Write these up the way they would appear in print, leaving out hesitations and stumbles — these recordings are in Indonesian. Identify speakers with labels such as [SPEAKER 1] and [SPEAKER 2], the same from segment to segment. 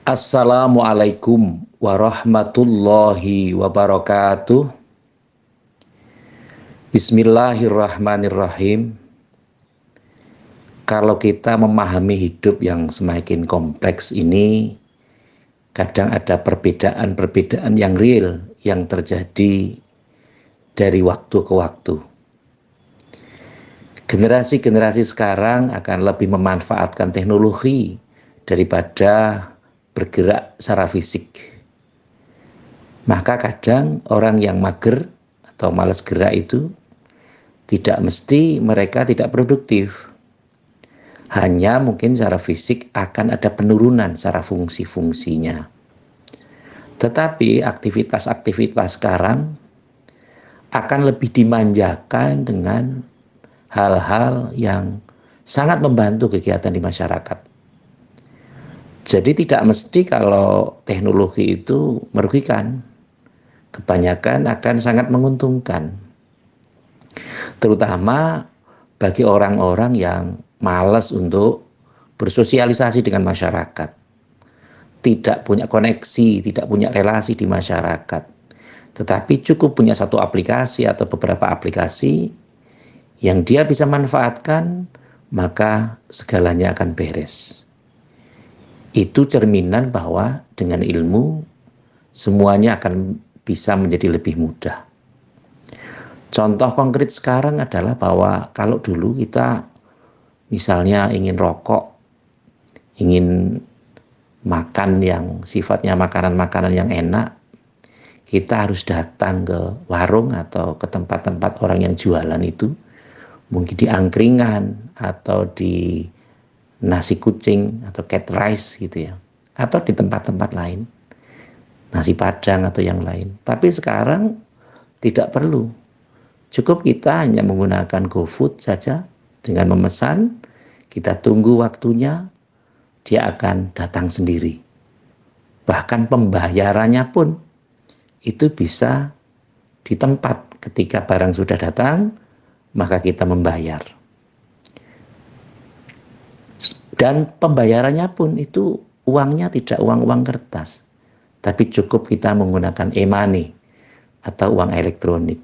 [SPEAKER 1] Assalamualaikum warahmatullahi wabarakatuh. Bismillahirrahmanirrahim. Kalau kita memahami hidup yang semakin kompleks ini, kadang ada perbedaan-perbedaan yang real yang terjadi dari waktu ke waktu. Generasi-generasi sekarang akan lebih memanfaatkan teknologi daripada bergerak secara fisik. Maka kadang orang yang mager atau malas gerak itu tidak mesti mereka tidak produktif. Hanya mungkin secara fisik akan ada penurunan secara fungsi-fungsinya. Tetapi aktivitas-aktivitas sekarang akan lebih dimanjakan dengan hal-hal yang sangat membantu kegiatan di masyarakat. Jadi tidak mesti kalau teknologi itu merugikan. Kebanyakan akan sangat menguntungkan. Terutama bagi orang-orang yang malas untuk bersosialisasi dengan masyarakat. Tidak punya koneksi, tidak punya relasi di masyarakat. Tetapi cukup punya satu aplikasi atau beberapa aplikasi yang dia bisa manfaatkan, maka segalanya akan beres. Itu cerminan bahwa dengan ilmu semuanya akan bisa menjadi lebih mudah. Contoh konkret sekarang adalah bahwa kalau dulu kita misalnya ingin rokok, ingin makan yang sifatnya makanan-makanan yang enak, kita harus datang ke warung atau ke tempat-tempat orang yang jualan itu, mungkin di angkringan atau di nasi kucing atau cat rice gitu ya, atau di tempat-tempat lain. Nasi padang atau yang lain. Tapi sekarang tidak perlu. Cukup kita hanya menggunakan GoFood saja. Dengan memesan, kita tunggu waktunya, dia akan datang sendiri. Bahkan pembayarannya pun itu bisa di tempat. Ketika barang sudah datang, maka kita membayar. Dan pembayarannya pun itu uangnya tidak uang-uang kertas. Tapi cukup kita menggunakan e-money atau uang elektronik.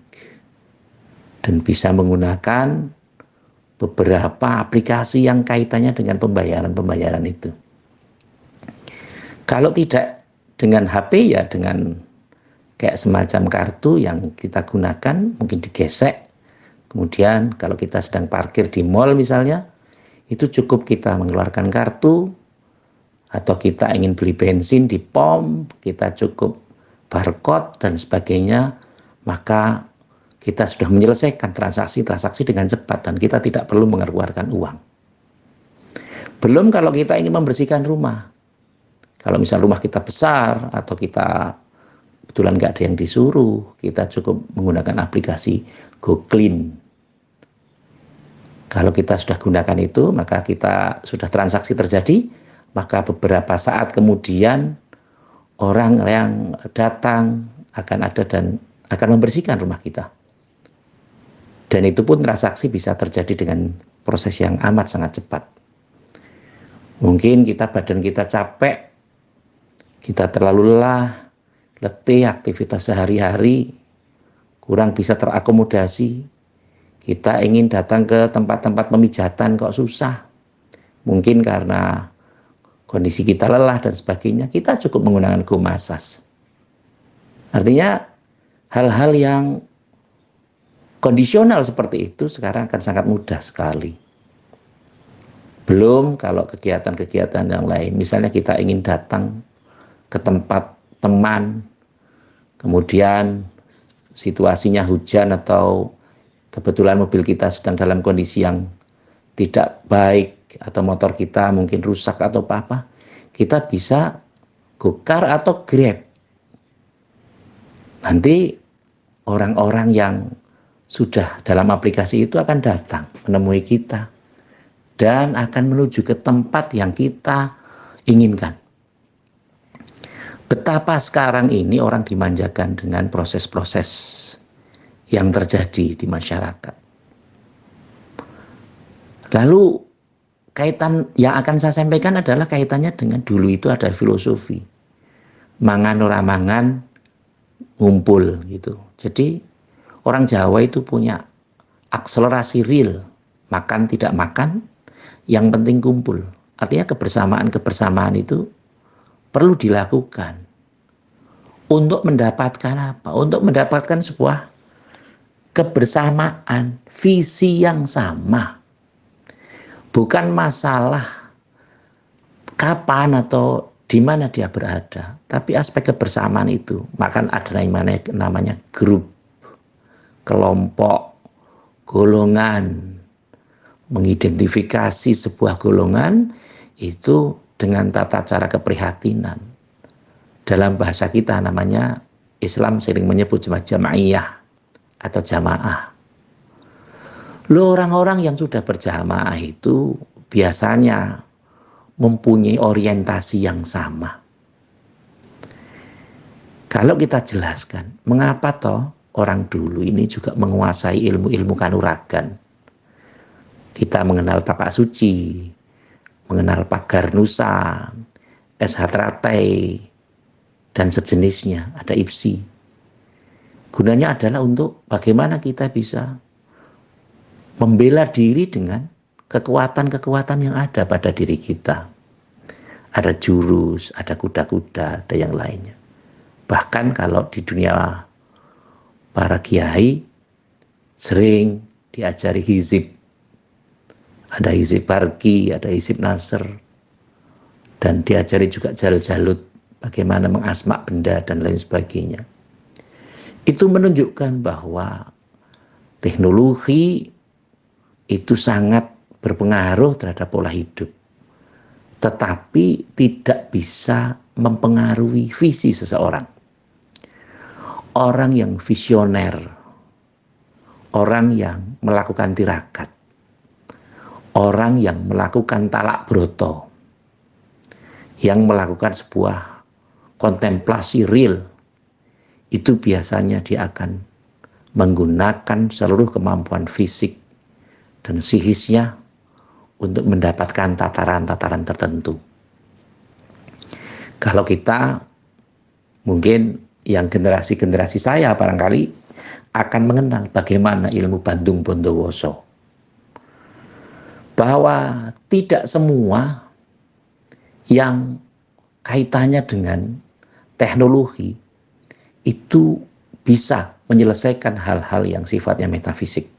[SPEAKER 1] Dan bisa menggunakan beberapa aplikasi yang kaitannya dengan pembayaran-pembayaran itu. Kalau tidak dengan HP ya dengan kayak semacam kartu yang kita gunakan, mungkin digesek. Kemudian kalau kita sedang parkir di mall misalnya, itu cukup kita mengeluarkan kartu, atau kita ingin beli bensin di pom, kita cukup barcode dan sebagainya, maka kita sudah menyelesaikan transaksi-transaksi dengan cepat dan kita tidak perlu mengeluarkan uang. Belum kalau kita ingin membersihkan rumah. Kalau misal rumah kita besar atau kita kebetulan nggak ada yang disuruh, kita cukup menggunakan aplikasi GoClean. Kalau kita sudah gunakan itu, maka kita sudah transaksi terjadi, maka beberapa saat kemudian orang yang datang akan ada dan akan membersihkan rumah kita. Dan itu pun transaksi bisa terjadi dengan proses yang amat sangat cepat. Mungkin badan kita capek, kita terlalu lelah, letih, aktivitas sehari-hari kurang bisa terakomodasi. Kita ingin datang ke tempat-tempat pemijatan kok susah. Mungkin karena kondisi kita lelah dan sebagainya, kita cukup menggunakan Go Massage. Artinya hal-hal yang kondisional seperti itu sekarang akan sangat mudah sekali. Belum kalau kegiatan-kegiatan yang lain, misalnya kita ingin datang ke tempat teman, kemudian situasinya hujan atau kebetulan mobil kita sedang dalam kondisi yang tidak baik, atau motor kita mungkin rusak atau apa, kita bisa Gokar atau Grab. Nanti orang-orang yang sudah dalam aplikasi itu akan datang menemui kita dan akan menuju ke tempat yang kita inginkan. Betapa sekarang ini orang dimanjakan dengan proses-proses yang terjadi di masyarakat. Lalu kaitan yang akan saya sampaikan adalah kaitannya dengan dulu itu ada filosofi. Mangan ora mangan, ngumpul gitu. Jadi orang Jawa itu punya akselerasi real. Makan tidak makan, yang penting kumpul. Artinya kebersamaan-kebersamaan itu perlu dilakukan. Untuk mendapatkan apa? Untuk mendapatkan sebuah kebersamaan, visi yang sama. Bukan masalah kapan atau di mana dia berada, tapi aspek kebersamaan itu. Maka ada namanya grup, kelompok, golongan. Mengidentifikasi sebuah golongan itu dengan tata cara keprihatinan. Dalam bahasa kita namanya, Islam sering menyebut jamaiyah atau jamaah. Loh, orang-orang yang sudah berjamaah itu biasanya mempunyai orientasi yang sama. Kalau kita jelaskan, mengapa toh orang dulu ini juga menguasai ilmu-ilmu kanuragan. Kita mengenal tapak suci, mengenal pagar nusa, es hatratai, dan sejenisnya, ada ipsi. Gunanya adalah untuk bagaimana kita bisa membela diri dengan kekuatan-kekuatan yang ada pada diri kita. Ada jurus, ada kuda-kuda, ada yang lainnya. Bahkan kalau di dunia para kiai sering diajari hizib. Ada hizib barki, ada hizib nasr. Dan diajari juga jal-jalut, bagaimana mengasma benda dan lain sebagainya. Itu menunjukkan bahwa teknologi itu sangat berpengaruh terhadap pola hidup. Tetapi tidak bisa mempengaruhi visi seseorang. Orang yang visioner, orang yang melakukan tirakat, orang yang melakukan talak broto, yang melakukan sebuah kontemplasi real, itu biasanya dia akan menggunakan seluruh kemampuan fisik dan psikisnya untuk mendapatkan tataran-tataran tertentu. Kalau kita, mungkin yang generasi-generasi saya barangkali akan mengenal bagaimana ilmu Bandung Bondowoso. Bahwa tidak semua yang kaitannya dengan teknologi itu bisa menyelesaikan hal-hal yang sifatnya metafisik.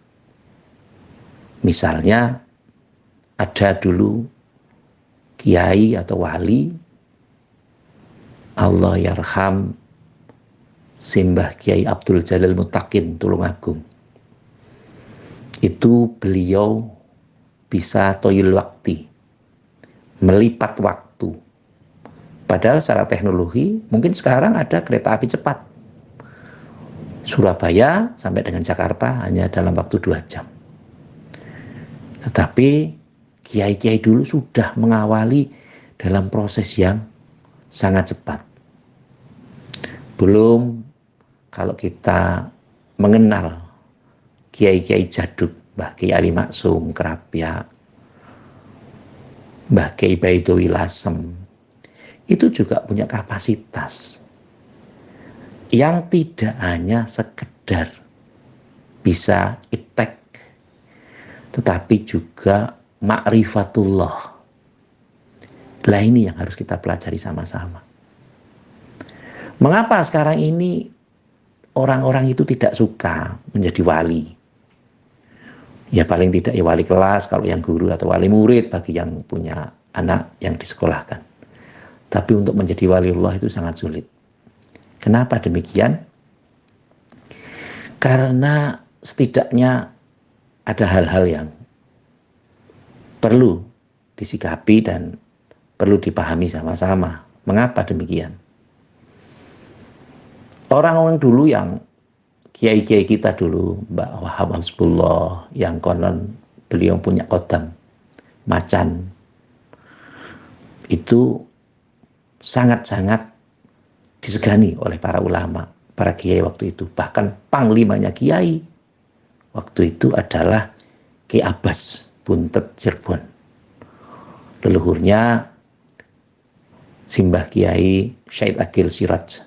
[SPEAKER 1] Misalnya ada dulu kiai atau wali, Allah yarham Simbah Kiai Abdul Jalil Mutakin Tulungagung. Itu beliau bisa toyul waktu, melipat waktu. Padahal secara teknologi mungkin sekarang ada kereta api cepat. Surabaya sampai dengan Jakarta hanya dalam waktu 2 jam. Tetapi kiai-kiai dulu sudah mengawali dalam proses yang sangat cepat. Belum kalau kita mengenal kiai-kiai jaduk, Mbah Kiai Ali Maksum Kerapia, Mbah Kiai Baidowi Lasem, itu juga punya kapasitas yang tidak hanya sekedar bisa iptek, tetapi juga ma'rifatullah. Lah ini yang harus kita pelajari sama-sama. Mengapa sekarang ini orang-orang itu tidak suka menjadi wali? Ya paling tidak ya wali kelas kalau yang guru, atau wali murid bagi yang punya anak yang disekolahkan. Tapi untuk menjadi waliullah itu sangat sulit. Kenapa demikian? Karena setidaknya ada hal-hal yang perlu disikapi dan perlu dipahami sama-sama. Mengapa demikian? Orang-orang dulu yang kiai-kiai kita dulu, Mbak Wahab Hamzullah, yang konon beliau punya kodam macan, itu sangat-sangat disegani oleh para ulama, para kiai waktu itu. Bahkan panglimanya kiai waktu itu adalah Kiai Abbas Buntet Cirebon. leluhurnya Simbah Kiai Syed Agil Siraj.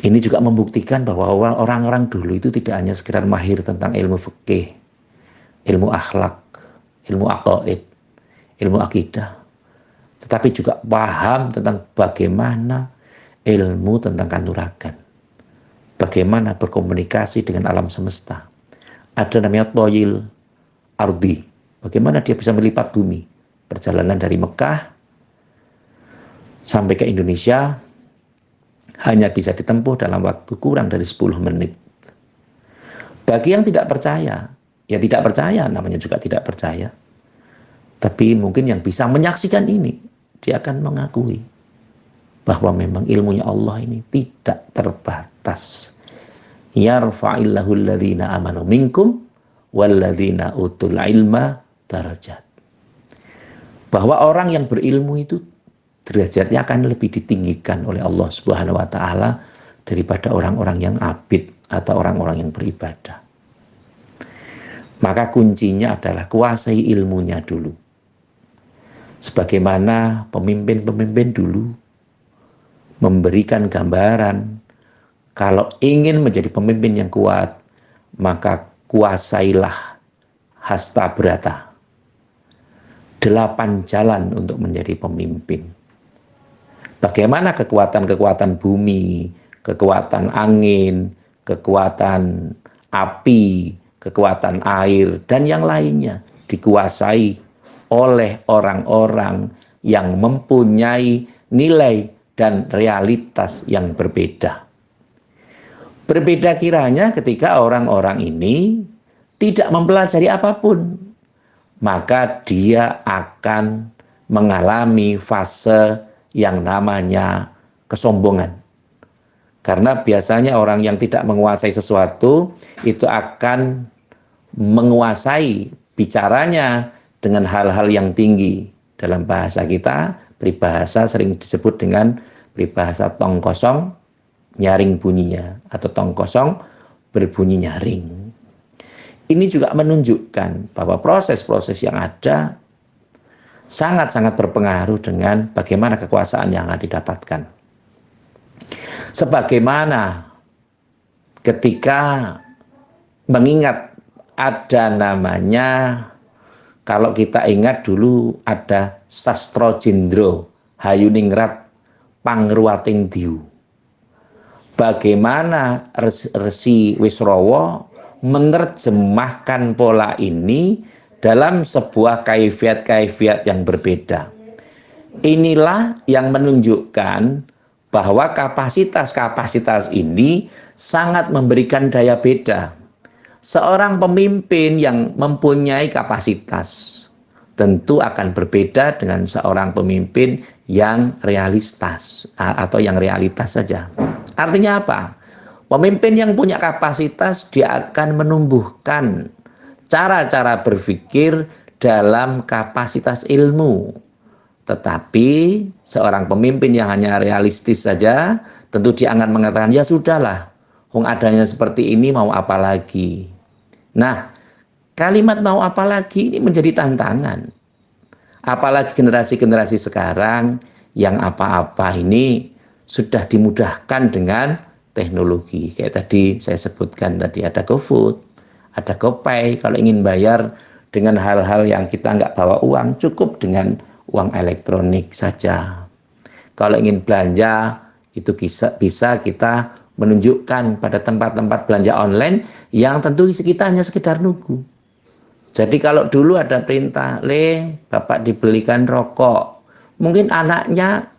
[SPEAKER 1] Ini juga membuktikan bahwa orang-orang dulu itu tidak hanya sekedar mahir tentang ilmu fikih, ilmu akhlak, ilmu aqaid, ilmu akidah, tetapi juga paham tentang bagaimana ilmu tentang kanuragan, bagaimana berkomunikasi dengan alam semesta. Ada namanya toyil ardi, bagaimana dia bisa melipat bumi. Perjalanan dari Mekah sampai ke Indonesia hanya bisa ditempuh dalam waktu kurang dari 10 menit. Bagi yang tidak percaya, ya tidak percaya, namanya juga tidak percaya. Tapi mungkin yang bisa menyaksikan ini, dia akan mengakui bahwa memang ilmunya Allah ini tidak terbatas. Yarfa'illahu alladhina amanu minkum walladhina utul ilma darajat. Bahwa orang yang berilmu itu derajatnya akan lebih ditinggikan oleh Allah Subhanahu wa taala daripada orang-orang yang abid atau orang-orang yang beribadah. Maka kuncinya adalah kuasai ilmunya dulu. Sebagaimana pemimpin-pemimpin dulu memberikan gambaran, kalau ingin menjadi pemimpin yang kuat, maka kuasailah hasta brata. 8 jalan untuk menjadi pemimpin. Bagaimana kekuatan-kekuatan bumi, kekuatan angin, kekuatan api, kekuatan air, dan yang lainnya dikuasai oleh orang-orang yang mempunyai nilai dan realitas yang berbeda. Berbeda kiranya ketika orang-orang ini tidak mempelajari apapun, maka dia akan mengalami fase yang namanya kesombongan. Karena biasanya orang yang tidak menguasai sesuatu itu akan menguasai bicaranya dengan hal-hal yang tinggi. Dalam bahasa kita, peribahasa sering disebut dengan peribahasa tong kosong nyaring bunyinya, atau tong kosong berbunyi nyaring. Ini juga menunjukkan bahwa proses-proses yang ada sangat-sangat berpengaruh dengan bagaimana kekuasaan yang akan didapatkan. Sebagaimana ketika mengingat ada namanya, kalau kita ingat dulu ada Sastro Jendro Hayuningrat Pangruwating Diu. Bagaimana Resi Wisrawa menerjemahkan pola ini dalam sebuah kaifiat-kaifiat yang berbeda. Inilah yang menunjukkan bahwa kapasitas-kapasitas ini sangat memberikan daya beda. Seorang pemimpin yang mempunyai kapasitas tentu akan berbeda dengan seorang pemimpin yang realistas atau yang realitas saja. Artinya apa? Pemimpin yang punya kapasitas dia akan menumbuhkan cara-cara berpikir dalam kapasitas ilmu. Tetapi seorang pemimpin yang hanya realistis saja, tentu dia akan mengatakan, ya sudahlah, wong adanya seperti ini mau apa lagi. Nah, kalimat mau apa lagi ini menjadi tantangan. Apalagi generasi-generasi sekarang yang apa-apa ini sudah dimudahkan dengan teknologi. Kayak tadi saya sebutkan tadi, ada GoFood, ada GoPay. Kalau ingin bayar dengan hal-hal yang kita nggak bawa uang, cukup dengan uang elektronik saja. Kalau ingin belanja, itu bisa kita menunjukkan pada tempat-tempat belanja online yang tentu kita hanya sekedar nunggu. Jadi kalau dulu ada perintah, Bapak dibelikan rokok. Mungkin anaknya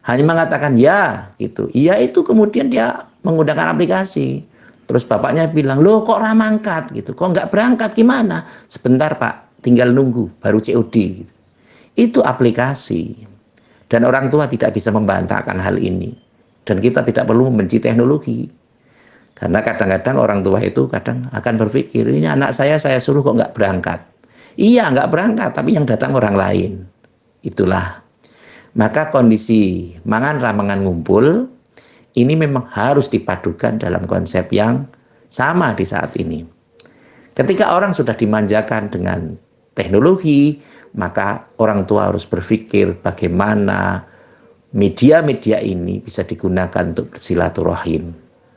[SPEAKER 1] hanya mengatakan ya, gitu. Iya itu kemudian dia menggunakan aplikasi. Terus bapaknya bilang, loh kok ramangkat gitu, kok nggak berangkat gimana? Sebentar Pak, tinggal nunggu, baru COD. Gitu. Itu aplikasi. Dan orang tua tidak bisa membantahkan hal ini. Dan kita tidak perlu membenci teknologi. Karena kadang-kadang orang tua itu kadang akan berpikir, ini anak saya suruh kok nggak berangkat. Iya nggak berangkat, tapi yang datang orang lain. Itulah. Maka kondisi mangan ramangan ngumpul, ini memang harus dipadukan dalam konsep yang sama di saat ini. Ketika orang sudah dimanjakan dengan teknologi, maka orang tua harus berpikir bagaimana media-media ini bisa digunakan untuk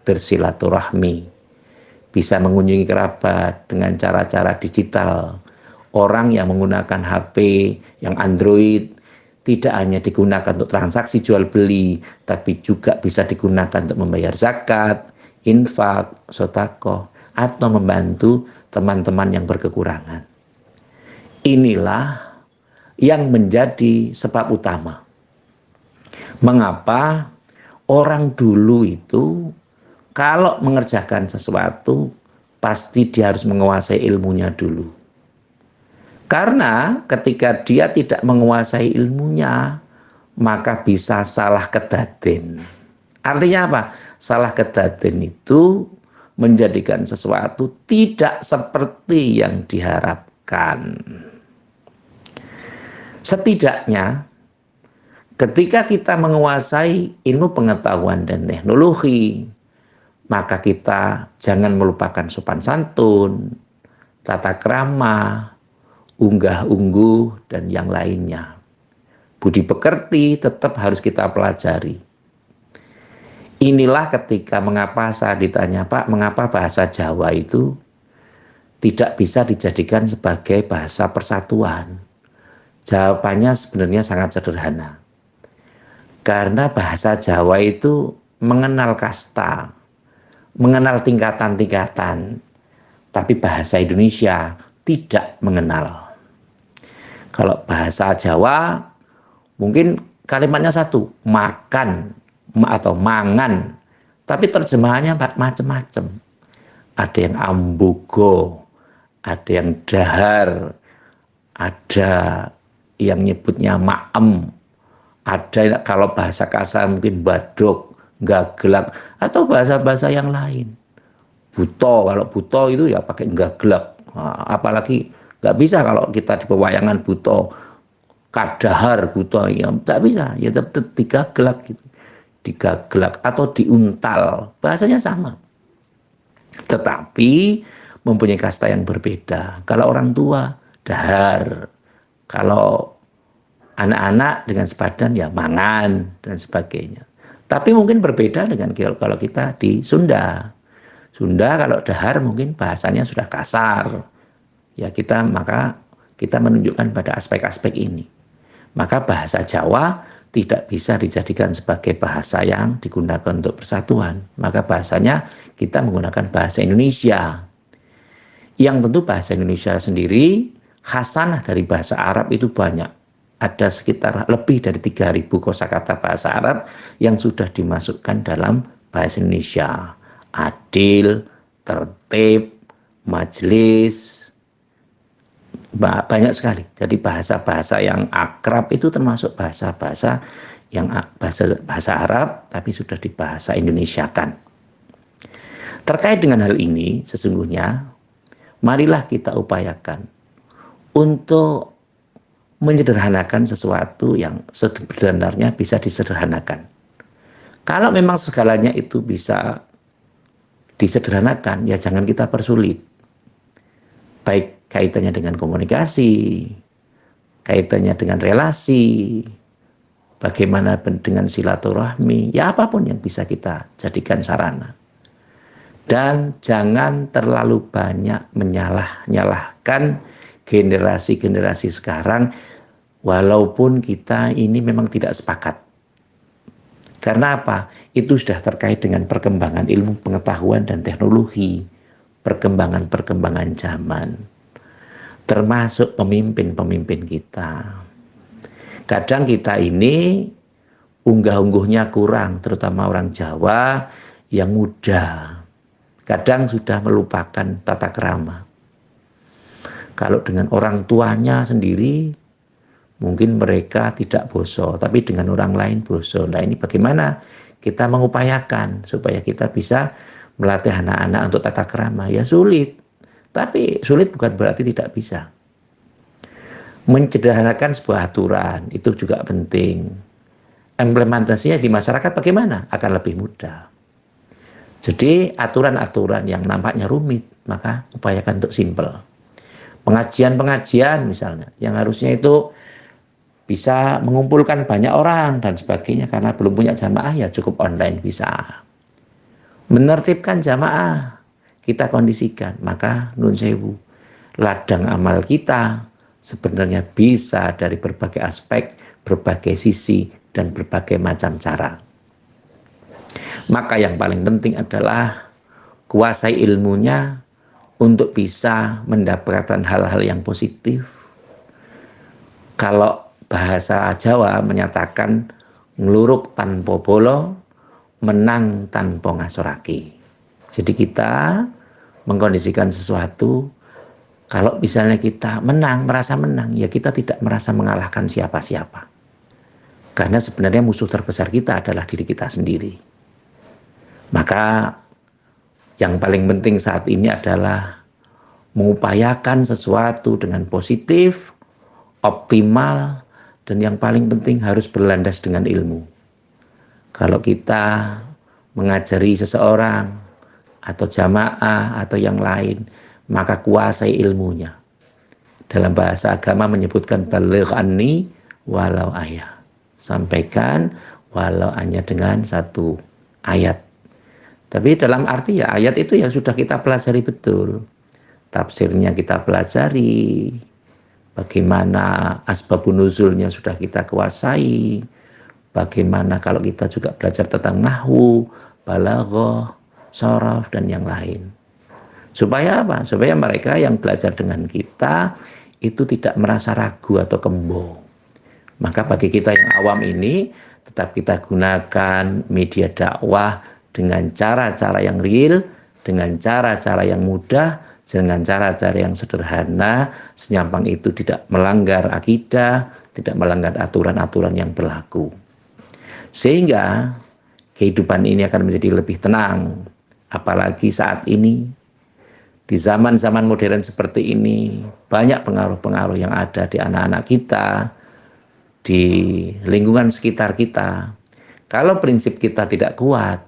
[SPEAKER 1] bersilaturahmi, bisa mengunjungi kerabat dengan cara-cara digital. Orang yang menggunakan HP yang Android tidak hanya digunakan untuk transaksi jual beli, tapi juga bisa digunakan untuk membayar zakat, infak, sedekah, atau membantu teman-teman yang berkekurangan. Inilah yang menjadi sebab utama mengapa orang dulu itu kalau mengerjakan sesuatu pasti dia harus menguasai ilmunya dulu. Karena ketika dia tidak menguasai ilmunya, maka bisa salah kedaden. Artinya apa? Salah kedaden itu menjadikan sesuatu tidak seperti yang diharapkan. Setidaknya ketika kita menguasai ilmu pengetahuan dan teknologi, maka kita jangan melupakan sopan santun, tata krama, unggah-ungguh, dan yang lainnya. Budi pekerti tetap harus kita pelajari. Inilah ketika mengapa saya ditanya, Pak, mengapa bahasa Jawa itu tidak bisa dijadikan sebagai bahasa persatuan? Jawabannya sebenarnya sangat sederhana. Karena bahasa Jawa itu mengenal kasta, mengenal tingkatan-tingkatan, tapi bahasa Indonesia tidak mengenal. Kalau bahasa Jawa mungkin kalimatnya satu, makan atau mangan, tapi terjemahannya macam-macam. Ada yang ambogo, ada yang dahar, ada yang nyebutnya maem, ada kalau bahasa kasar mungkin badok, gagelak, atau bahasa-bahasa yang lain. Buto, kalau buto itu ya pakai gagelak. Apalagi nggak bisa kalau kita di pewayangan buto, kadahar buto, ya nggak bisa, ya tetap digagelak gitu, digagelak atau diuntal, bahasanya sama, tetapi mempunyai kasta yang berbeda. Kalau orang tua dahar, kalau anak-anak dengan sepadan ya mangan dan sebagainya. Tapi mungkin berbeda dengan kalau kita di Sunda. Sunda kalau dahar mungkin bahasanya sudah kasar. Ya maka kita menunjukkan pada aspek-aspek ini. Maka bahasa Jawa tidak bisa dijadikan sebagai bahasa yang digunakan untuk persatuan. Maka bahasanya kita menggunakan bahasa Indonesia. Yang tentu bahasa Indonesia sendiri, khasanah dari bahasa Arab itu banyak. Ada sekitar lebih dari 3.000 kosakata bahasa Arab yang sudah dimasukkan dalam bahasa Indonesia. Adil, tertib, majelis, banyak sekali. Jadi bahasa-bahasa yang akrab itu termasuk bahasa-bahasa yang bahasa Arab tapi sudah dibahasa Indonesiakan. Terkait dengan hal ini sesungguhnya marilah kita upayakan untuk menyederhanakan sesuatu yang sebenarnya bisa disederhanakan. Kalau memang segalanya itu bisa disederhanakan, ya jangan kita persulit. Baik kaitannya dengan komunikasi, kaitannya dengan relasi, bagaimana dengan silaturahmi, ya apapun yang bisa kita jadikan sarana. Dan jangan terlalu banyak menyalahkan generasi-generasi sekarang, walaupun kita ini memang tidak sepakat. Karena apa? Itu sudah terkait dengan perkembangan ilmu pengetahuan dan teknologi, perkembangan-perkembangan zaman, termasuk pemimpin-pemimpin kita. Kadang kita ini unggah-ungguhnya kurang, terutama orang Jawa yang muda. Kadang sudah melupakan tata krama. Kalau dengan orang tuanya sendiri, mungkin mereka tidak boso, tapi dengan orang lain boso. Nah ini bagaimana kita mengupayakan supaya kita bisa melatih anak-anak untuk tata krama? Ya sulit, tapi sulit bukan berarti tidak bisa. Mencederhanakan sebuah aturan itu juga penting. Implementasinya di masyarakat bagaimana? Akan lebih mudah. Jadi aturan-aturan yang nampaknya rumit, maka upayakan untuk simpel. pengajian-pengajian misalnya, yang harusnya itu bisa mengumpulkan banyak orang dan sebagainya, karena belum punya jamaah ya cukup online bisa. Menertibkan jamaah, kita kondisikan, maka nun sewu, ladang amal kita sebenarnya bisa dari berbagai aspek, berbagai sisi, dan berbagai macam cara. Maka yang paling penting adalah kuasai ilmunya untuk bisa mendapatkan hal-hal yang positif. Kalau bahasa Jawa menyatakan ngluruk tanpa bolo, menang tanpa ngasoraki. Jadi kita mengkondisikan sesuatu, kalau misalnya kita menang, merasa menang, ya kita tidak merasa mengalahkan siapa-siapa. Karena sebenarnya musuh terbesar kita adalah diri kita sendiri. Maka yang paling penting saat ini adalah mengupayakan sesuatu dengan positif, optimal, dan yang paling penting harus berlandas dengan ilmu. Kalau kita mengajari seseorang atau jamaah atau yang lain, maka kuasai ilmunya. Dalam bahasa agama menyebutkan baligh anni walau ayat. Sampaikan walau hanya dengan satu ayat. Tapi dalam arti ya ayat itu ya sudah kita pelajari betul. Tafsirnya kita pelajari. Bagaimana asbabun nuzulnya sudah kita kuasai. Bagaimana kalau kita juga belajar tentang nahwu, balaghah, sharaf, dan yang lain. Supaya apa? Supaya mereka yang belajar dengan kita itu tidak merasa ragu atau kembo. Maka bagi kita yang awam ini, tetap kita gunakan media dakwah dengan cara-cara yang real, dengan cara-cara yang mudah, dengan cara-cara yang sederhana, senyampang itu tidak melanggar akidah, tidak melanggar aturan-aturan yang berlaku. Sehingga kehidupan ini akan menjadi lebih tenang, apalagi saat ini, di zaman-zaman modern seperti ini, banyak pengaruh-pengaruh yang ada di anak-anak kita, di lingkungan sekitar kita. Kalau prinsip kita tidak kuat,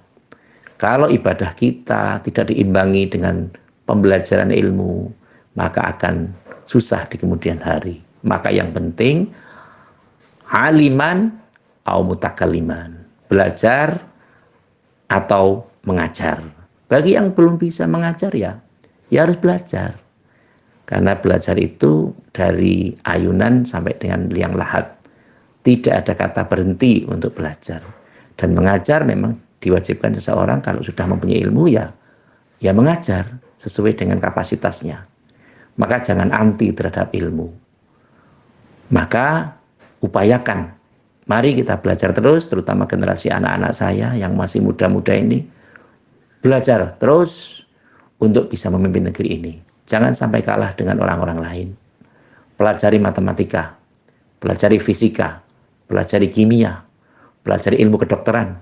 [SPEAKER 1] kalau ibadah kita tidak diimbangi dengan pembelajaran ilmu, maka akan susah di kemudian hari. Maka yang penting, aliman au mutakaliman, belajar atau mengajar. Bagi yang belum bisa mengajar ya harus belajar. Karena belajar itu dari ayunan sampai dengan liang lahat. Tidak ada kata berhenti untuk belajar. Dan mengajar memang diwajibkan seseorang kalau sudah mempunyai ilmu ya mengajar sesuai dengan kapasitasnya. Maka jangan anti terhadap ilmu. Maka upayakan. Mari kita belajar terus, terutama generasi anak-anak saya yang masih muda-muda ini. Belajar terus untuk bisa memimpin negeri ini. Jangan sampai kalah dengan orang-orang lain. Pelajari matematika, pelajari fisika, pelajari kimia, pelajari ilmu kedokteran,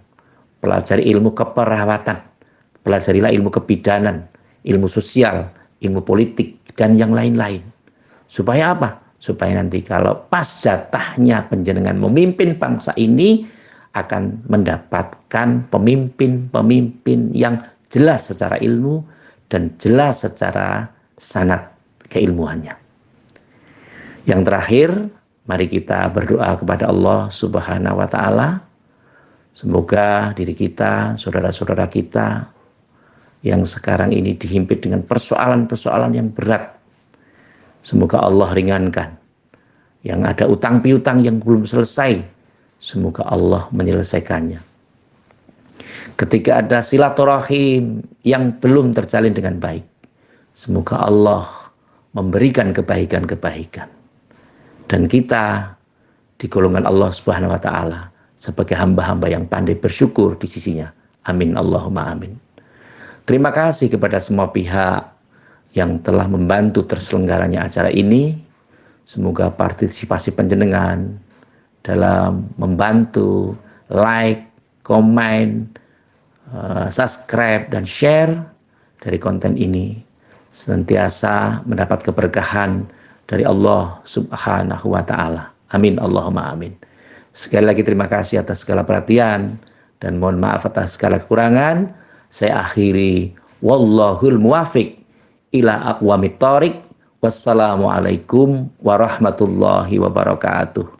[SPEAKER 1] pelajari ilmu keperawatan, pelajarilah ilmu kebidanan, ilmu sosial, ilmu politik, dan yang lain-lain. Supaya apa? Supaya nanti kalau pas jatahnya panjenengan memimpin bangsa ini, akan mendapatkan pemimpin-pemimpin yang jelas secara ilmu dan jelas secara sanad keilmuannya. Yang terakhir, mari kita berdoa kepada Allah Subhanahu wa Ta'ala. Semoga diri kita, saudara-saudara kita yang sekarang ini dihimpit dengan persoalan-persoalan yang berat, semoga Allah ringankan. Yang ada utang piutang yang belum selesai, semoga Allah menyelesaikannya. Ketika ada silaturahim yang belum terjalin dengan baik, semoga Allah memberikan kebaikan-kebaikan. Dan kita di golongan Allah Subhanahu wa Ta'ala sebagai hamba-hamba yang pandai bersyukur di sisinya. Amin Allahumma amin. Terima kasih kepada semua pihak yang telah membantu terselenggaranya acara ini. Semoga partisipasi panjenengan dalam membantu like, komen, subscribe, dan share dari konten ini senantiasa mendapat keberkahan dari Allah Subhanahu wa Ta'ala. Amin Allahumma amin. Sekali lagi terima kasih atas segala perhatian dan mohon maaf atas segala kekurangan. Saya akhiri, wallahul muwafiq ila aqwamit thoriq. Wassalamualaikum warahmatullahi wabarakatuh.